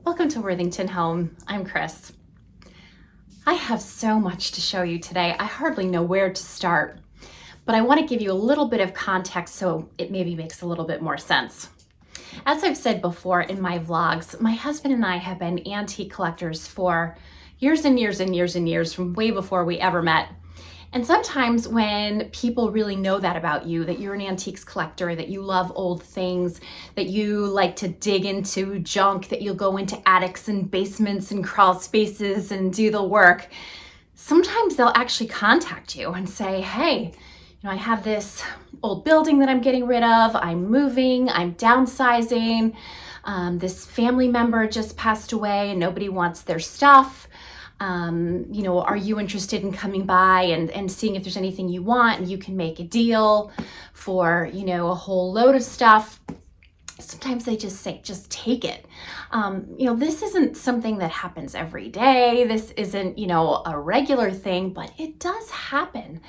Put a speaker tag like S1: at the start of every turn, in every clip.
S1: Welcome to Worthington Home. I'm Chris. I have so much to show you today. I hardly know where to start, but I want to give you a little bit of context so it maybe makes a little bit more sense. As I've said before in my vlogs, my husband and I have been antique collectors for years and years and years and years, from way before we ever met. And sometimes when people really know that about you, that you're an antiques collector, that you love old things, that you like to dig into junk, that you'll go into attics and basements and crawl spaces and do the work, sometimes they'll actually contact you and say, hey, I have this old building that I'm getting rid of, I'm moving, I'm downsizing, this family member just passed away and nobody wants their stuff. Are you interested in coming by and seeing if there's anything you want, and you can make a deal for, a whole load of stuff. Sometimes they just say, just take it. This isn't something that happens every day. This isn't, a regular thing, but it does happen.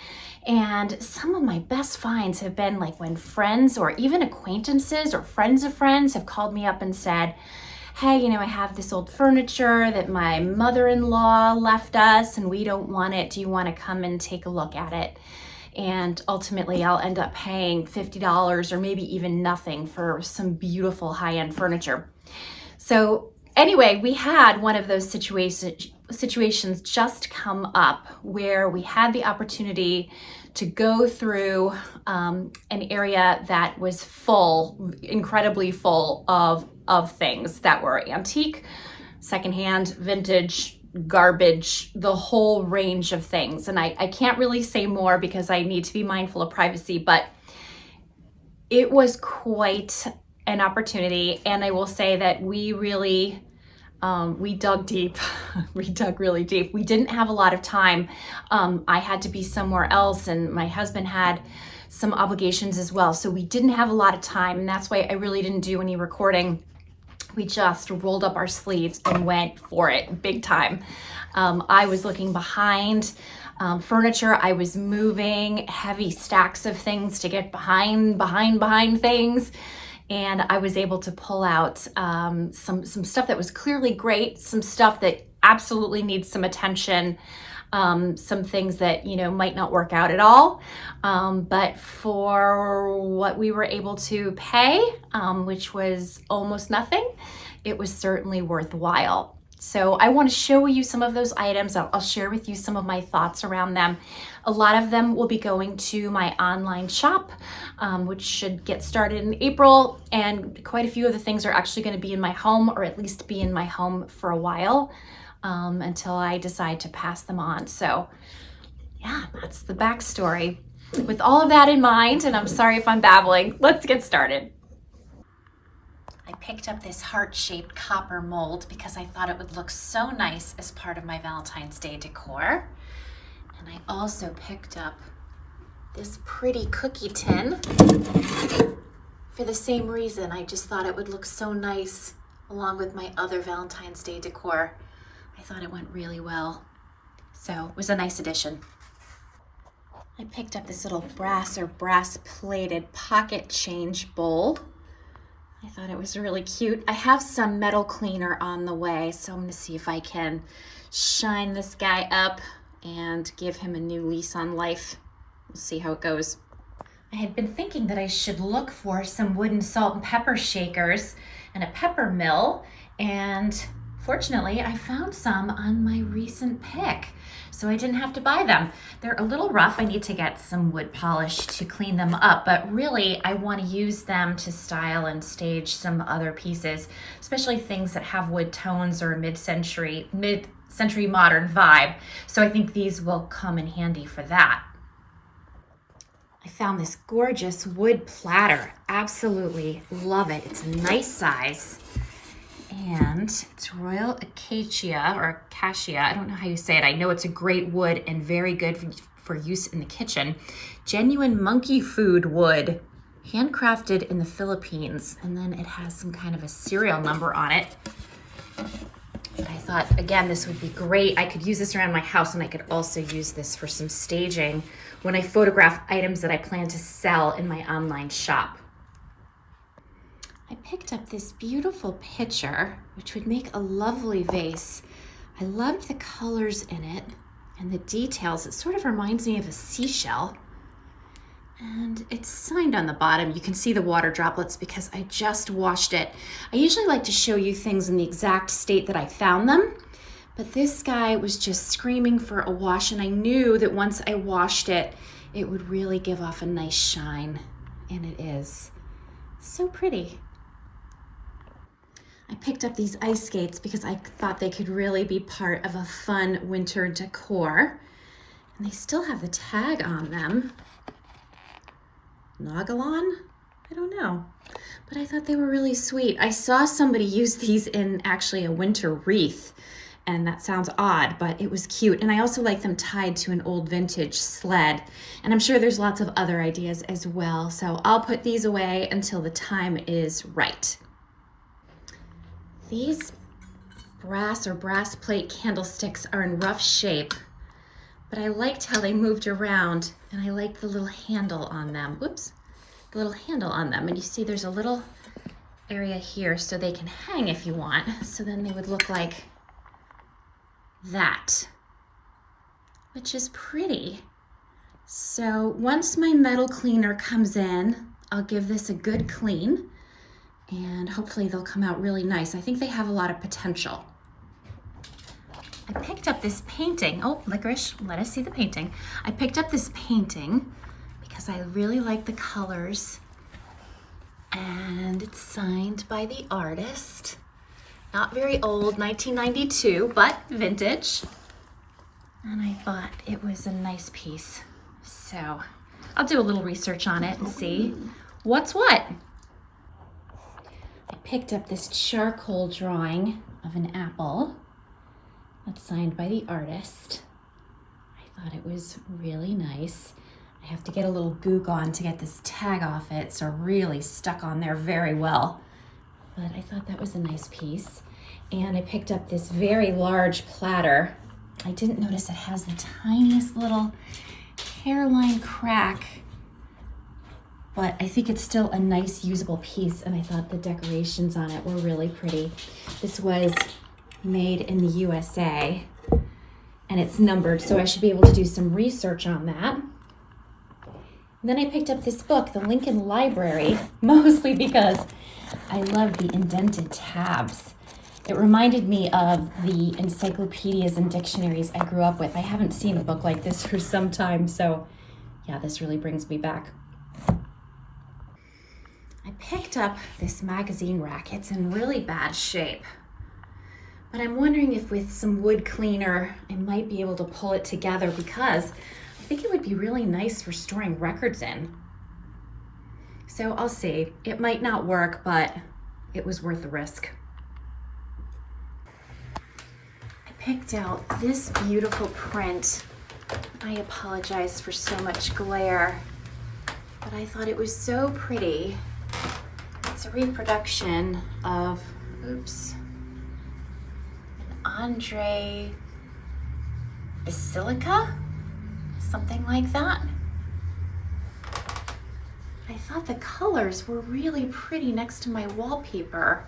S1: And some of my best finds have been like when friends or even acquaintances or friends of friends have called me up and said, hey, I have this old furniture that my mother-in-law left us and we don't want it. Do you want to come and take a look at it? And ultimately I'll end up paying $50 or maybe even nothing for some beautiful high-end furniture. So anyway, we had one of those situations just come up where we had the opportunity to go through an area that was full, incredibly full of things that were antique, secondhand, vintage, garbage, the whole range of things. And I can't really say more because I need to be mindful of privacy, but it was quite an opportunity. And I will say that we really, we dug deep. We dug really deep. We didn't have a lot of time. I had to be somewhere else and my husband had some obligations as well. So we didn't have a lot of time, and that's why I really didn't do any recording. We just rolled up our sleeves and went for it big time. I was looking behind furniture. I was moving heavy stacks of things to get behind things. And I was able to pull out some stuff that was clearly great, some stuff that absolutely needs some attention, some things that, might not work out at all. But for what we were able to pay, which was almost nothing, it was certainly worthwhile. So I want to show you some of those items. I'll share with you some of my thoughts around them. A lot of them will be going to my online shop, which should get started in April. And quite a few of the things are actually going to be in my home, or at least be in my home for a while, until I decide to pass them on. So yeah, that's the backstory. With all of that in mind, and I'm sorry if I'm babbling, let's get started. I picked up this heart-shaped copper mold because I thought it would look so nice as part of my Valentine's Day decor. And I also picked up this pretty cookie tin for the same reason. I just thought it would look so nice along with my other Valentine's Day decor. I thought it went really well. So it was a nice addition. I picked up this little brass plated pocket change bowl. I thought it was really cute. I have some metal cleaner on the way, so I'm gonna see if I can shine this guy up and give him a new lease on life. We'll see how it goes. I had been thinking that I should look for some wooden salt and pepper shakers and a pepper mill, and fortunately I found some on my recent pick, so I didn't have to buy them. They're a little rough. I need to get some wood polish to clean them up, but really I want to use them to style and stage some other pieces, especially things that have wood tones or a mid-century modern vibe. So I think these will come in handy for that. I found this gorgeous wood platter. Absolutely love it. It's a nice size. And it's Royal Acacia or Acacia. I don't know how you say it. I know it's a great wood and very good for use in the kitchen. Genuine monkey food wood, handcrafted in the Philippines. And then it has some kind of a serial number on it. And I thought, again, this would be great. I could use this around my house, and I could also use this for some staging when I photograph items that I plan to sell in my online shop. I picked up this beautiful pitcher, which would make a lovely vase. I loved the colors in it and the details. It sort of reminds me of a seashell. And it's signed on the bottom. You can see the water droplets because I just washed it. I usually like to show you things in the exact state that I found them, but this guy was just screaming for a wash, and I knew that once I washed it, it would really give off a nice shine, and it is. So pretty. I picked up these ice skates because I thought they could really be part of a fun winter decor, and they still have the tag on them. Nagalon? I don't know, but I thought they were really sweet. I saw somebody use these in actually a winter wreath, and that sounds odd, but it was cute. And I also like them tied to an old vintage sled, and I'm sure there's lots of other ideas as well. So I'll put these away until the time is right. These brass or brass plate candlesticks are in rough shape, but I liked how they moved around, and I liked the little handle on them. Whoops, the little handle on them. And you see there's a little area here so they can hang if you want. So then they would look like that, which is pretty. So once my metal cleaner comes in, I'll give this a good clean, and hopefully they'll come out really nice. I think they have a lot of potential. I picked up this painting. Oh, Licorice, let us see the painting. I picked up this painting because I really like the colors, and it's signed by the artist. Not very old, 1992, but vintage. And I thought it was a nice piece. So I'll do a little research on it and see what's what. I picked up this charcoal drawing of an apple. That's signed by the artist. I thought it was really nice. I have to get a little gook on to get this tag off it, so really stuck on there very well. But I thought that was a nice piece. And I picked up this very large platter. I didn't notice it has the tiniest little hairline crack, but I think it's still a nice usable piece, and I thought the decorations on it were really pretty. This was made in the USA, and it's numbered, so I should be able to do some research on that. And then I picked up this book, The Lincoln Library, mostly because I love the indented tabs. It reminded me of the encyclopedias and dictionaries I grew up with. I haven't seen a book like this for some time, so yeah, this really brings me back. I picked up this magazine rack. It's in really bad shape, but I'm wondering if with some wood cleaner, I might be able to pull it together, because I think it would be really nice for storing records in. So I'll see. It might not work, but it was worth the risk. I picked out this beautiful print. I apologize for so much glare, but I thought it was so pretty. It's a reproduction of, oops, Andre Basilica, something like that. I thought the colors were really pretty next to my wallpaper.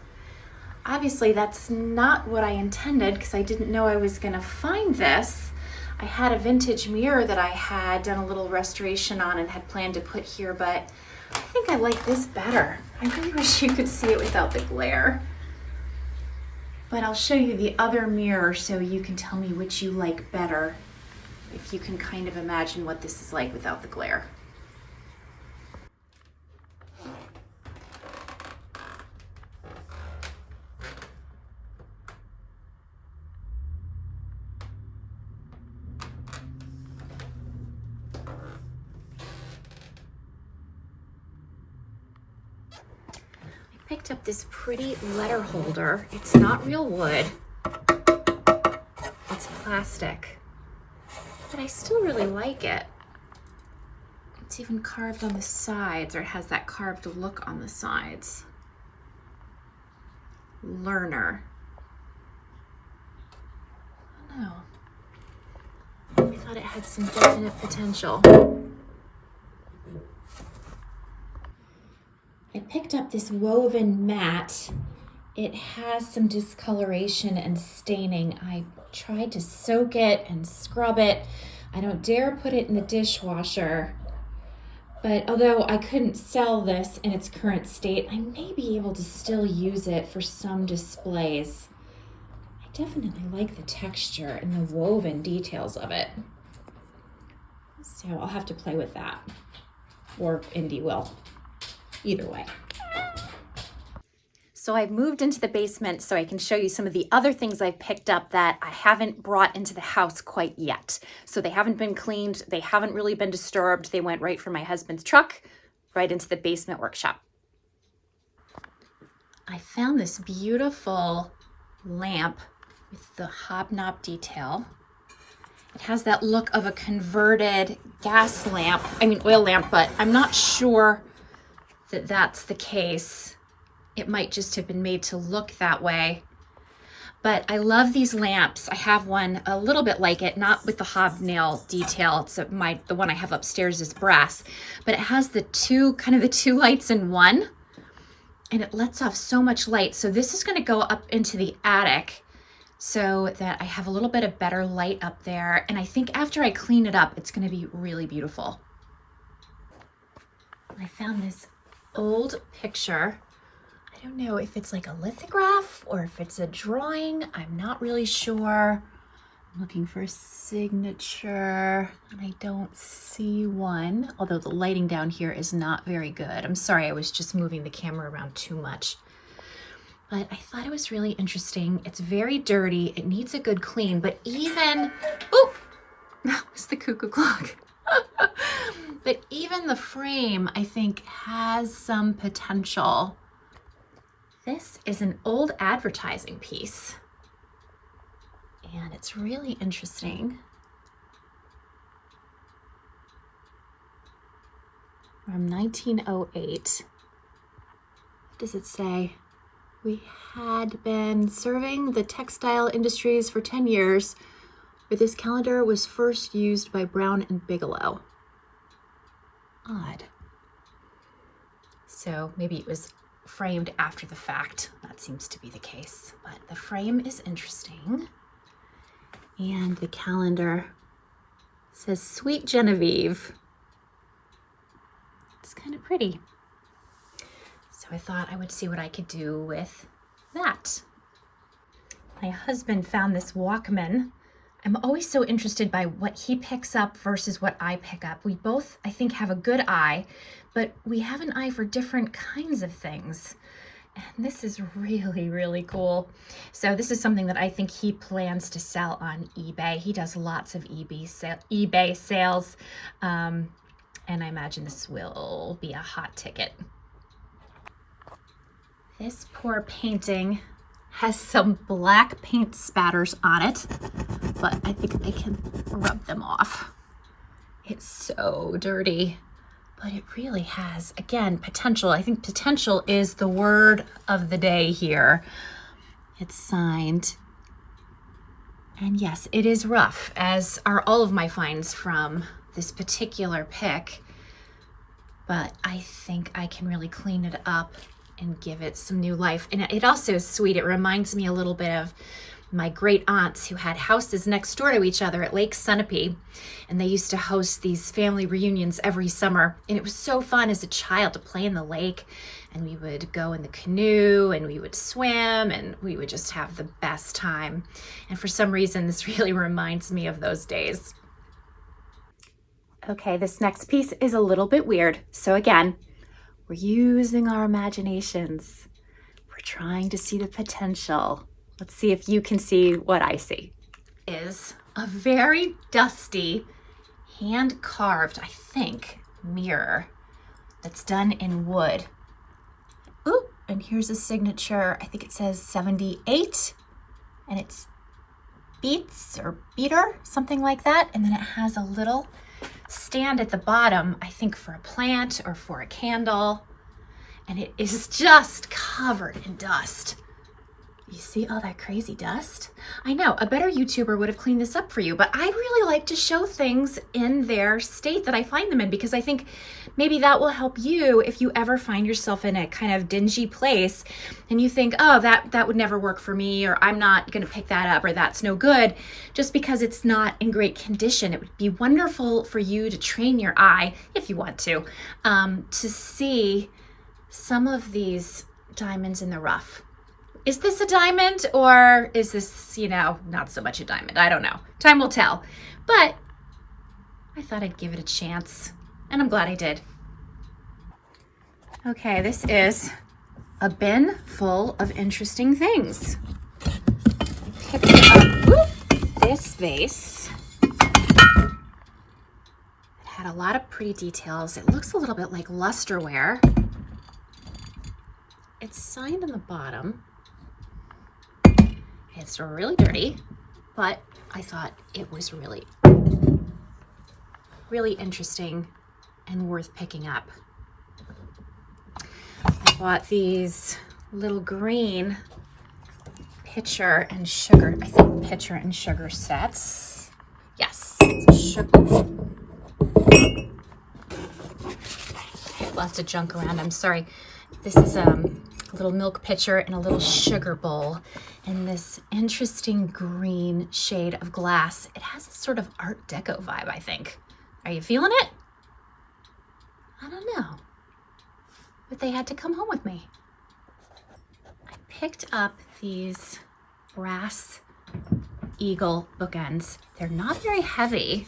S1: Obviously that's not what I intended, because I didn't know I was gonna find this. I had a vintage mirror that I had done a little restoration on and had planned to put here, but I think I like this better. I really wish you could see it without the glare. But I'll show you the other mirror so you can tell me which you like better, if you can kind of imagine what this is like without the glare. Picked up this pretty letter holder. It's not real wood, it's plastic, but I still really like it. It's even carved on the sides, or it has that carved look on the sides. Learner. I don't know. I thought it had some definite potential. I picked up this woven mat. It has some discoloration and staining. I tried to soak it and scrub it. I don't dare put it in the dishwasher. But although I couldn't sell this in its current state, I may be able to still use it for some displays. I definitely like the texture and the woven details of it. So I'll have to play with that. Or Indy will. Either way. So I've moved into the basement so I can show you some of the other things I've picked up that I haven't brought into the house quite yet. So they haven't been cleaned, they haven't really been disturbed. They went right from my husband's truck, right into the basement workshop. I found this beautiful lamp with the hobnob detail. It has that look of a converted oil lamp, but I'm not sure that that's the case. It might just have been made to look that way. But I love these lamps. I have one a little bit like it, not with the hobnail detail. It's the one I have upstairs is brass, but it has the two lights in one, and it lets off so much light. So this is gonna go up into the attic so that I have a little bit of better light up there. And I think after I clean it up, it's gonna be really beautiful. I found this old picture. I don't know if it's like a lithograph or if it's a drawing. I'm not really sure. I'm looking for a signature and I don't see one, although the lighting down here is not very good. I'm sorry, I was just moving the camera around too much. But I thought it was really interesting. It's very dirty. It needs a good clean, but that was the cuckoo clock. But even the frame, I think, has some potential. This is an old advertising piece, and it's really interesting. From 1908. What does it say? We had been serving the textile industries for 10 years, where this calendar was first used by Brown and Bigelow. Odd. So maybe it was framed after the fact. That seems to be the case, but the frame is interesting. And the calendar says Sweet Genevieve. It's kind of pretty. So I thought I would see what I could do with that. My husband found this Walkman. I'm always so interested by what he picks up versus what I pick up. We both, I think, have a good eye, but we have an eye for different kinds of things. And this is really, really cool. So this is something that I think he plans to sell on eBay. He does lots of eBay sales. And I imagine this will be a hot ticket. This poor painting has some black paint spatters on it, but I think I can rub them off. It's so dirty, but it really has, again, potential. I think potential is the word of the day here. It's signed. And yes, it is rough, as are all of my finds from this particular pick, but I think I can really clean it up and give it some new life. And it also is sweet. It reminds me a little bit of my great aunts who had houses next door to each other at Lake Sunapee. And they used to host these family reunions every summer. And it was so fun as a child to play in the lake. And we would go in the canoe and we would swim and we would just have the best time. And for some reason, this really reminds me of those days. Okay, this next piece is a little bit weird. So again, we're using our imaginations. We're trying to see the potential. Let's see if you can see what I see. Is a very dusty, hand-carved, I think, mirror that's done in wood. Ooh, and here's a signature. I think it says 78, and it's Beats or Beater, something like that. And then it has a little stand at the bottom, I think for a plant or for a candle, and it is just covered in dust. You see all that crazy dust? I know, a better YouTuber would have cleaned this up for you, but I really like to show things in their state that I find them in, because I think maybe that will help you if you ever find yourself in a kind of dingy place and you think, oh, that would never work for me, or I'm not gonna pick that up, or that's no good, just because it's not in great condition. It would be wonderful for you to train your eye, if you want to see some of these diamonds in the rough. Is this a diamond, or is this, not so much a diamond? I don't know. Time will tell. But I thought I'd give it a chance, and I'm glad I did. Okay, this is a bin full of interesting things. I picked up this vase. It had a lot of pretty details. It looks a little bit like lusterware. It's signed on the bottom. It's really dirty, but I thought it was really, really interesting and worth picking up. I bought these little green pitcher and sugar sets. Yes, it's a sugar. Lots of junk around, I'm sorry. This is a little milk pitcher and a little sugar bowl in this interesting green shade of glass. It has a sort of Art Deco vibe, I think. Are you feeling it? I don't know, but they had to come home with me. I picked up these brass eagle bookends. They're not very heavy.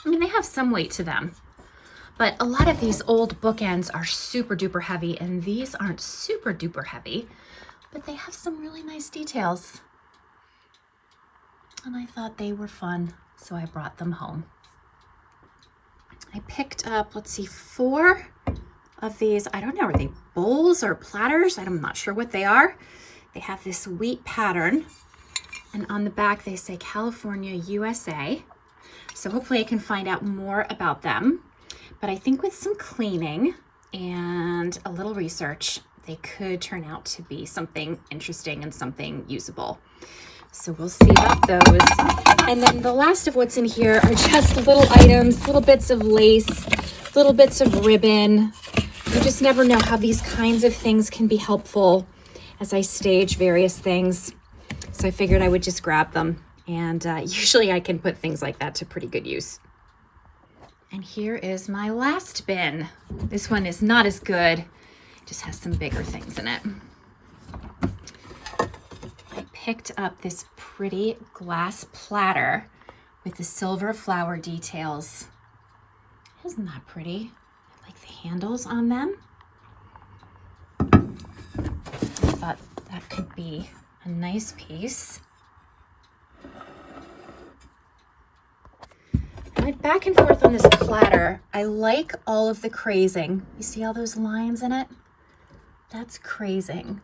S1: I mean, they have some weight to them, but a lot of these old bookends are super duper heavy, and these aren't super duper heavy, but they have some really nice details. And I thought they were fun, so I brought them home. I picked up, 4 of these. I don't know, are they bowls or platters? I'm not sure what they are. They have this wheat pattern, and on the back they say California, USA. So hopefully I can find out more about them. But I think with some cleaning and a little research, they could turn out to be something interesting and something usable. So we'll see about those. And then the last of what's in here are just little items, little bits of lace, little bits of ribbon. You just never know how these kinds of things can be helpful as I stage various things. So I figured I would just grab them. And usually I can put things like that to pretty good use. And here is my last bin. This one is not as good. It just has some bigger things in it. I picked up this pretty glass platter with the silver flower details. Isn't that pretty? I like the handles on them. I thought that could be a nice piece. I went back and forth on this platter. I like all of the crazing. You see all those lines in it? That's crazing.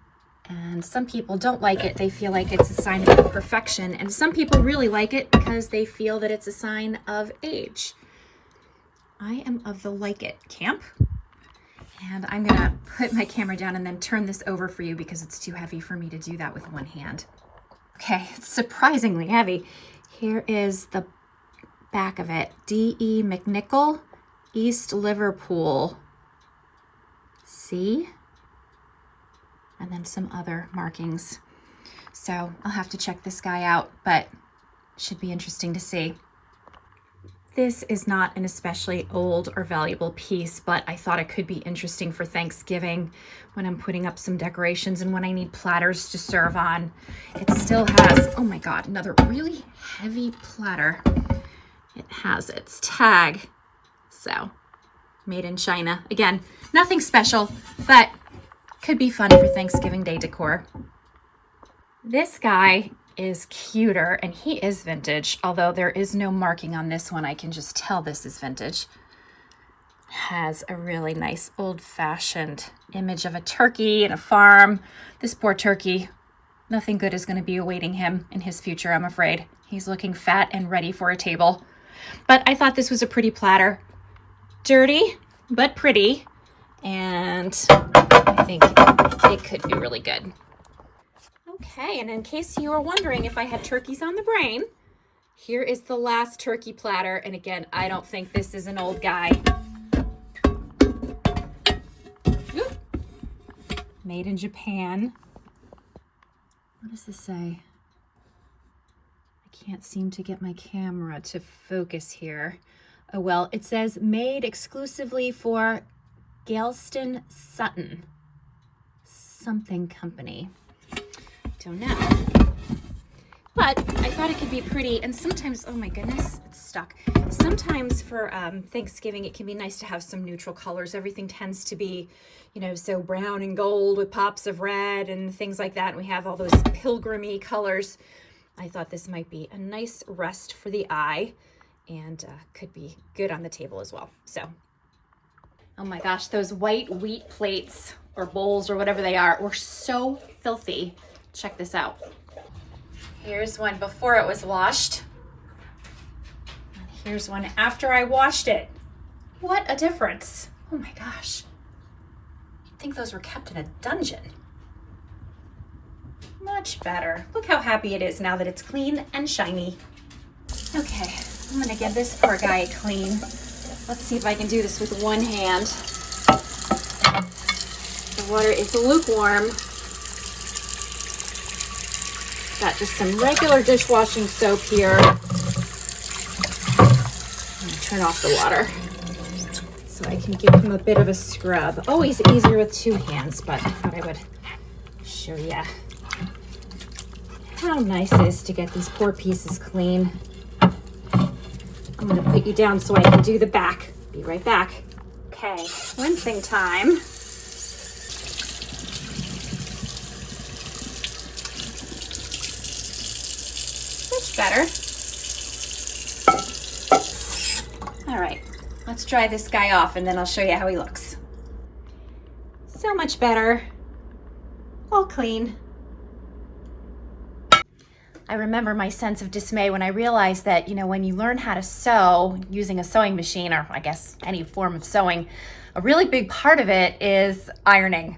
S1: And some people don't like it. They feel like it's a sign of imperfection. And some people really like it because they feel that it's a sign of age. I am of the like it camp. And I'm gonna put my camera down and then turn this over for you because it's too heavy for me to do that with one hand. Okay, it's surprisingly heavy. Here is the back of it. D.E. McNichol, East Liverpool. See? And then some other markings. So I'll have to check this guy out, but should be interesting to see. This is not an especially old or valuable piece, but I thought it could be interesting for Thanksgiving when I'm putting up some decorations and when I need platters to serve on. It still has, oh my God, another really heavy platter. It has its tag. So, made in China. Again, nothing special, but could be fun for Thanksgiving Day decor. This guy is cuter, and he is vintage, although there is no marking on this one. I can just tell this is vintage. Has a really nice old-fashioned image of a turkey and a farm. This poor turkey, nothing good is going to be awaiting him in his future, I'm afraid. He's looking fat and ready for a table. But I thought this was a pretty platter. Dirty, but pretty. And I think it could be really good. Okay, and in case you were wondering if I had turkeys on the brain, here is the last turkey platter. And again, I don't think this is an old guy. Oop. Made in Japan. What does this say? I can't seem to get my camera to focus here. Oh well, it says made exclusively for Galston Sutton something company. Don't know. But I thought it could be pretty, and sometimes, oh my goodness, it's stuck. Sometimes for Thanksgiving, it can be nice to have some neutral colors. Everything tends to be, you know, so brown and gold with pops of red and things like that. And we have all those pilgrimy colors. I thought this might be a nice rest for the eye and could be good on the table as well. So, oh my gosh, those white wheat plates or bowls or whatever they are were so filthy. Check this out. Here's one before it was washed. And here's one after I washed it. What a difference. Oh my gosh. You'd think those were kept in a dungeon. Much better. Look how happy it is now that it's clean and shiny. Okay, I'm gonna give this poor guy clean. Let's see if I can do this with one hand. The water is lukewarm. Got just some regular dishwashing soap here. I'm gonna turn off the water so I can give him a bit of a scrub. Always easier with two hands, but I thought I would show you how nice it is to get these poor pieces clean. I'm gonna put you down so I can do the back. Be right back. Okay, rinsing time. Better. All right, let's dry this guy off and then I'll show you how he looks. So much better. All clean. I remember my sense of dismay when I realized that, you know, when you learn how to sew using a sewing machine, or I guess any form of sewing, a really big part of it is ironing.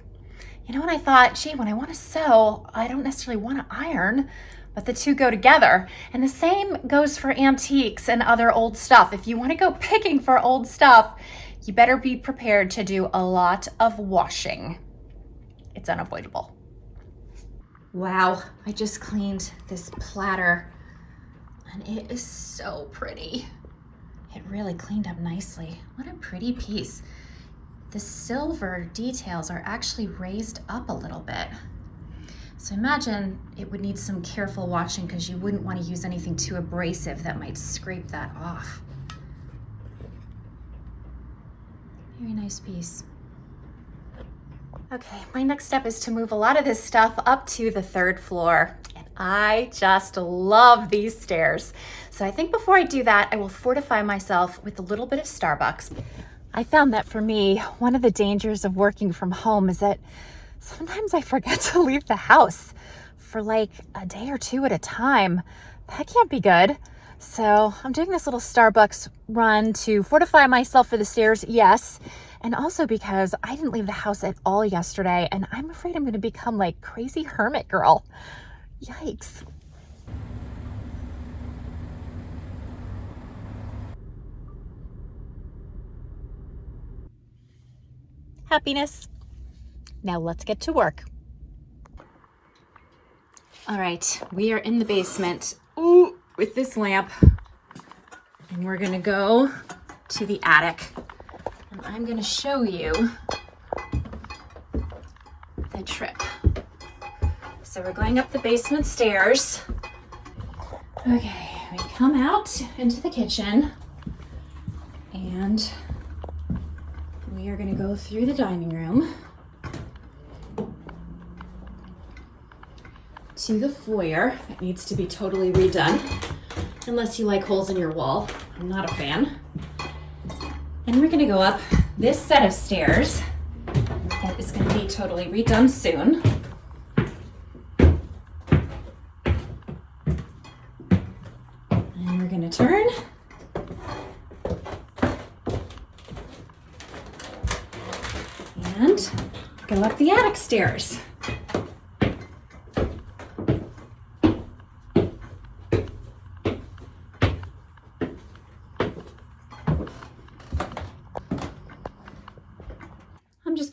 S1: You know, and I thought, gee, when I want to sew, I don't necessarily want to iron, but the two go together. And the same goes for antiques and other old stuff. If you want to go picking for old stuff, you better be prepared to do a lot of washing. It's unavoidable. Wow, I just cleaned this platter and it is so pretty. It really cleaned up nicely. What a pretty piece. The silver details are actually raised up a little bit. So imagine it would need some careful washing because you wouldn't want to use anything too abrasive that might scrape that off. Very nice piece. Okay, my next step is to move a lot of this stuff up to the third floor. And I just love these stairs. So I think before I do that, I will fortify myself with a little bit of Starbucks. I found that for me, one of the dangers of working from home is that sometimes I forget to leave the house for like a day or two at a time. That can't be good. So I'm doing this little Starbucks run to fortify myself for the stairs, yes. And also because I didn't leave the house at all yesterday and I'm afraid I'm going to become like crazy hermit girl. Yikes. Happiness. Now let's get to work. All right, we are in the basement with this lamp and we're gonna go to the attic and I'm gonna show you the trip. So we're going up the basement stairs. Okay, we come out into the kitchen and we are gonna go through the dining room to the foyer. It needs to be totally redone, unless you like holes in your wall. I'm not a fan. And we're gonna go up this set of stairs that is gonna be totally redone soon. And we're gonna turn. And go up the attic stairs.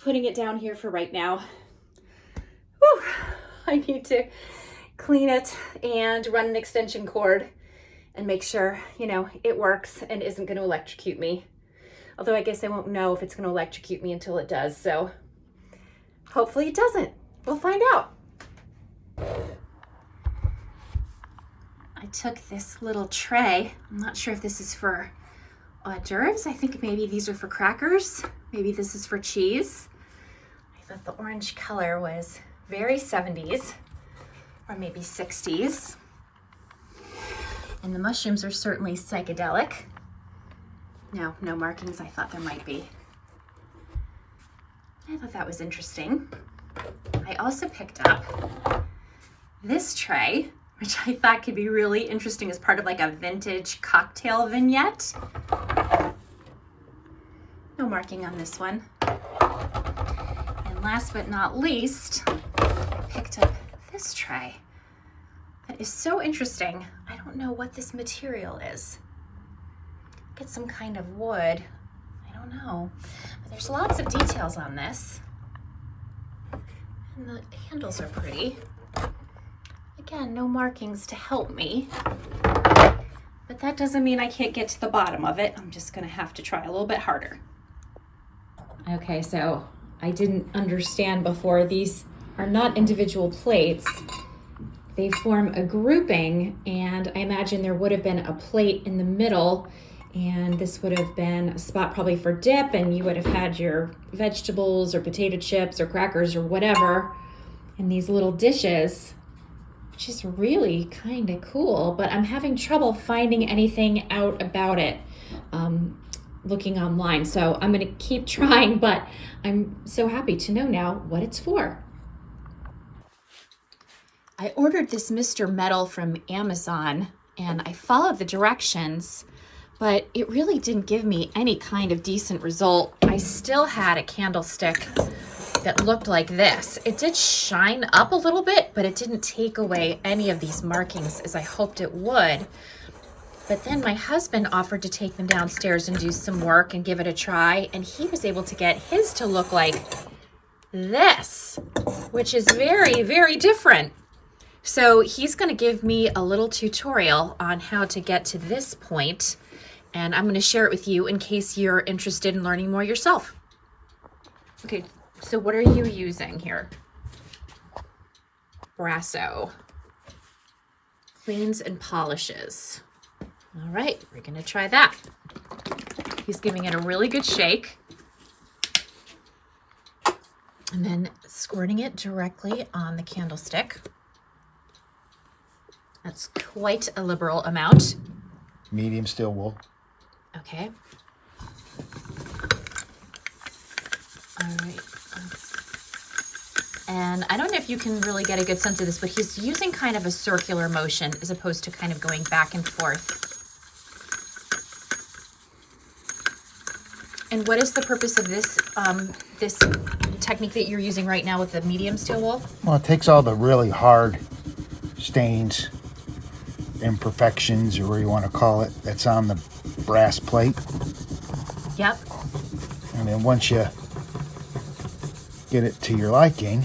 S1: putting it down here for right now. Whew, I need to clean it and run an extension cord and make sure, you know, it works and isn't going to electrocute me. Although I guess I won't know if it's going to electrocute me until it does. So hopefully it doesn't. We'll find out. I took this little tray. I'm not sure if this is for hors d'oeuvres. I think maybe these are for crackers. Maybe this is for cheese. I thought the orange color was very 70s or maybe 60s. And the mushrooms are certainly psychedelic. No markings. I thought there might be. I thought that was interesting. I also picked up this tray, which I thought could be really interesting as part of like a vintage cocktail vignette. No marking on this one. And last but not least, I picked up this tray. That is so interesting. I don't know what this material is. Get some kind of wood. I don't know. But there's lots of details on this. And the handles are pretty. Again, no markings to help me. But that doesn't mean I can't get to the bottom of it. I'm just gonna have to try a little bit harder. Okay, so I didn't understand before. These are not individual plates. They form a grouping, and I imagine there would have been a plate in the middle, and this would have been a spot probably for dip, and you would have had your vegetables or potato chips or crackers or whatever in these little dishes, which is really kind of cool, but I'm having trouble finding anything out about it looking online. So I'm gonna keep trying, but I'm so happy to know now what it's for. I ordered this Mr. Metal from Amazon and I followed the directions, but it really didn't give me any kind of decent result. I still had a candlestick that looked like this. It did shine up a little bit, but it didn't take away any of these markings as I hoped it would. But then my husband offered to take them downstairs and do some work and give it a try, and he was able to get his to look like this, which is very, very different. So he's gonna give me a little tutorial on how to get to this point, and I'm gonna share it with you in case you're interested in learning more yourself. Okay, so what are you using here? Brasso. Cleans and polishes. All right, we're gonna try that. He's giving it a really good shake. And then squirting it directly on the candlestick. That's quite a liberal amount.
S2: Medium steel wool.
S1: Okay. All right. And I don't know if you can really get a good sense of this, but he's using kind of a circular motion as opposed to kind of going back and forth. And what is the purpose of this this technique that you're using right now with the medium steel wool?
S2: Well, it takes all the really hard stains, imperfections, or whatever you want to call it, that's on the brass plate.
S1: Yep.
S2: And then once you get it to your liking,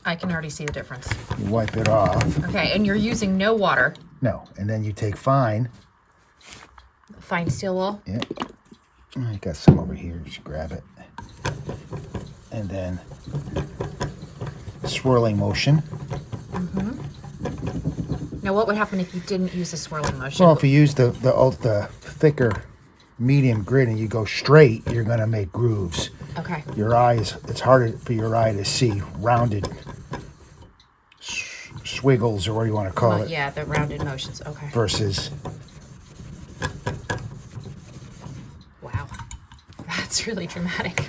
S1: I can already see the difference.
S2: you wipe it off.
S1: Okay, and you're using no water.
S2: No, and then you take fine.
S1: Fine steel wool?
S2: Yeah. I got some over here, just grab it. And then swirling motion.
S1: Now what would happen if you didn't use a swirling motion?
S2: Well, if you use the thicker medium grit and you go straight, you're going to make grooves.
S1: Okay.
S2: Your eyes, it's harder for your eye to see rounded swiggles, or what you want to call it.
S1: Yeah, the rounded motions. Okay.
S2: Versus.
S1: Wow. That's really dramatic.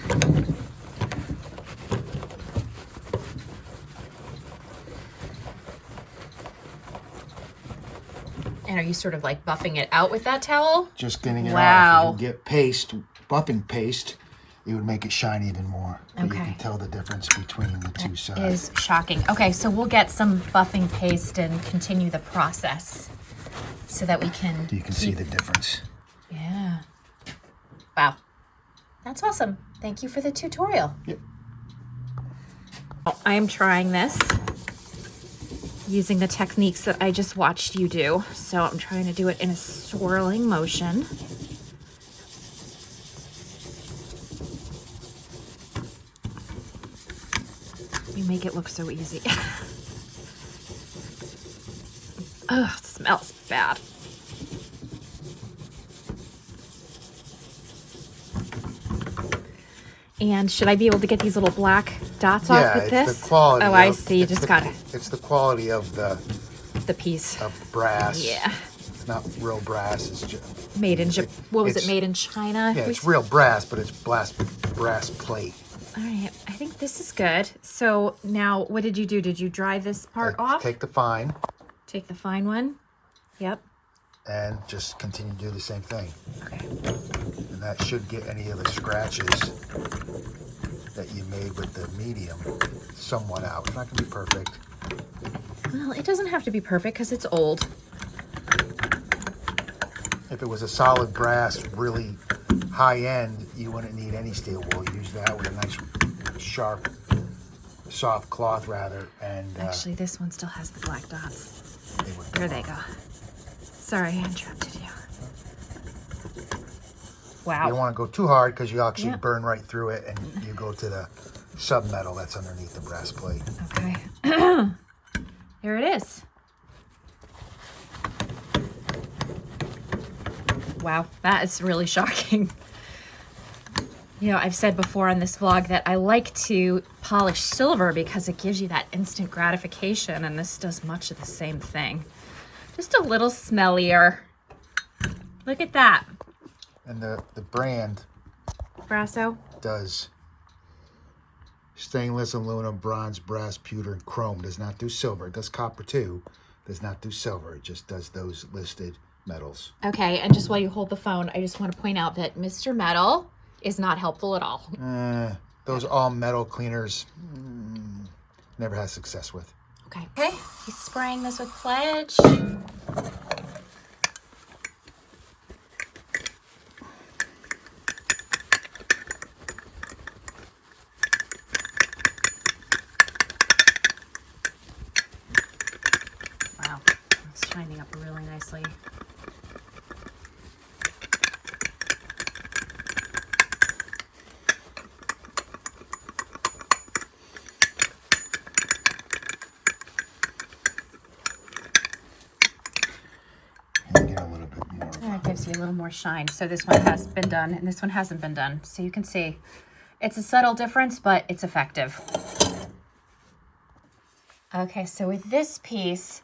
S1: And are you sort of like buffing it out with that towel?
S2: Just getting it
S1: Wow.
S2: off. If you get paste, buffing paste, it would make it shine even more. But
S1: Okay.
S2: you can tell the difference between the two sides.
S1: Is shocking. Okay, so we'll get some buffing paste and continue the process so that we can
S2: You can see the difference.
S1: Yeah. Wow. That's awesome. Thank you for the tutorial.
S2: Yep.
S1: I am trying this using the techniques that I just watched you do. So I'm trying to do it in a swirling motion. You make it look so easy. Ugh, it smells bad. And should I be able to get these little black dots off with this?
S2: It's the quality.
S1: Oh, I see. You just gotta.
S2: It's the quality of the
S1: piece.
S2: Of the brass.
S1: Yeah.
S2: It's not real brass. It's just
S1: made in Japan. What was it? Made in China?
S2: Yeah, it's real brass, but it's brass plate.
S1: All right. I think this is good. So now, what did you do? Did you dry this part off?
S2: Take the fine.
S1: Take the fine one. Yep.
S2: And just continue to do the same thing.
S1: Okay.
S2: And that should get any of the scratches that you made with the medium somewhat out. It's not going to be perfect.
S1: Well, it doesn't have to be perfect because it's old.
S2: If it was a solid brass, really high end, you wouldn't need any steel wool. Use that with a nice, sharp, soft cloth rather. And
S1: actually, this one still has the black dots.
S2: There
S1: they go. Sorry, I interrupted you. Wow.
S2: You don't want to go too hard because you actually burn right through it, and you go to the submetal that's underneath the brass plate.
S1: Okay. There it is. Wow, that is really shocking. You know, I've said before on this vlog that I like to polish silver because it gives you that instant gratification, and this does much of the same thing. Just a little smellier. Look at that.
S2: And the brand
S1: Brasso
S2: does stainless, aluminum, bronze, brass, pewter, and chrome. Does not do silver. It does copper too. Does not do silver. It just does those listed metals.
S1: Okay, and just while you hold the phone, I just want to point out that Mr. Metal is not helpful at all.
S2: Those all metal cleaners, never had success with.
S1: Okay. Okay, he's spraying this with Pledge. Wow, it's shining up really nicely. Gives you a little more shine. So this one has been done and this one hasn't been done. So you can see it's a subtle difference, but it's effective. Okay, so with this piece,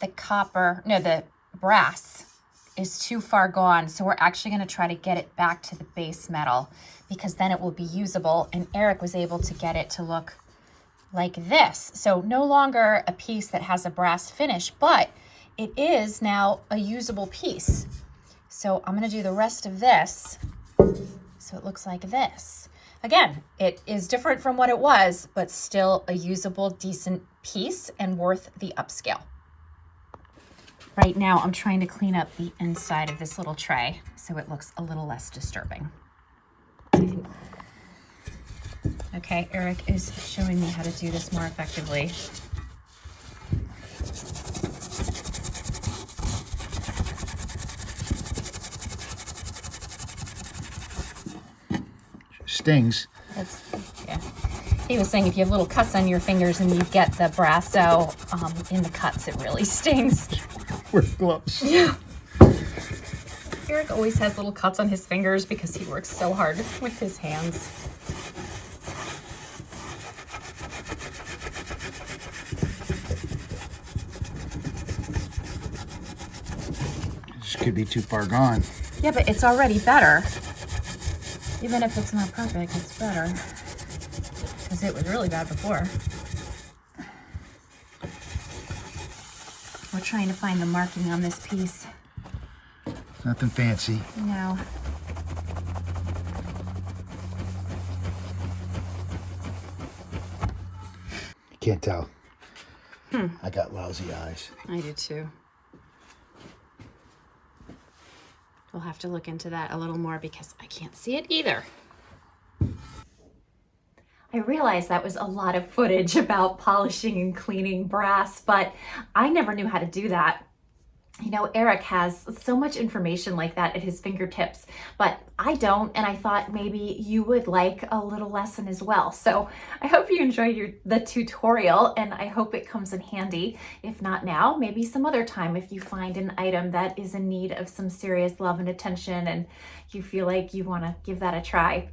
S1: the brass is too far gone. So we're actually going to try to get it back to the base metal because then it will be usable. And Eric was able to get it to look like this. So no longer a piece that has a brass finish, but it is now a usable piece. So I'm going to do the rest of this so it looks like this. Again, it is different from what it was, but still a usable, decent piece and worth the upscale. Right now, I'm trying to clean up the inside of this little tray so it looks a little less disturbing. Okay, Eric is showing me how to do this more effectively.
S2: Stings.
S1: Yeah. He was saying if you have little cuts on your fingers and you get the Brasso in the cuts, it really stings.
S2: Wear gloves.
S1: Yeah. Eric always has little cuts on his fingers because he works so hard with his hands.
S2: This could be too far gone.
S1: Yeah, but it's already better. Even if it's not perfect, it's better. Because it was really bad before. We're trying to find the marking on this piece.
S2: Nothing fancy.
S1: No.
S2: You can't tell. I got lousy eyes.
S1: I do too. We'll have to look into that a little more because I can't see it either. I realized that was a lot of footage about polishing and cleaning brass, but I never knew how to do that. You know, Eric has so much information like that at his fingertips, but I don't, and I thought maybe you would like a little lesson as well. So I hope you enjoyed the tutorial, and I hope it comes in handy. If not now, maybe some other time if you find an item that is in need of some serious love and attention and you feel like you want to give that a try.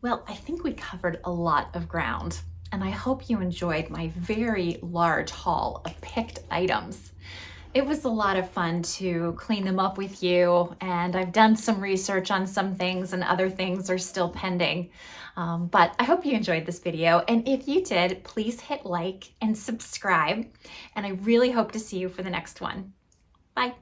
S1: Well, I think we covered a lot of ground, and I hope you enjoyed my very large haul of picked items. It was a lot of fun to clean them up with you, and I've done some research on some things and other things are still pending. But I hope you enjoyed this video, and if you did, please hit like and subscribe, and I really hope to see you for the next one. Bye.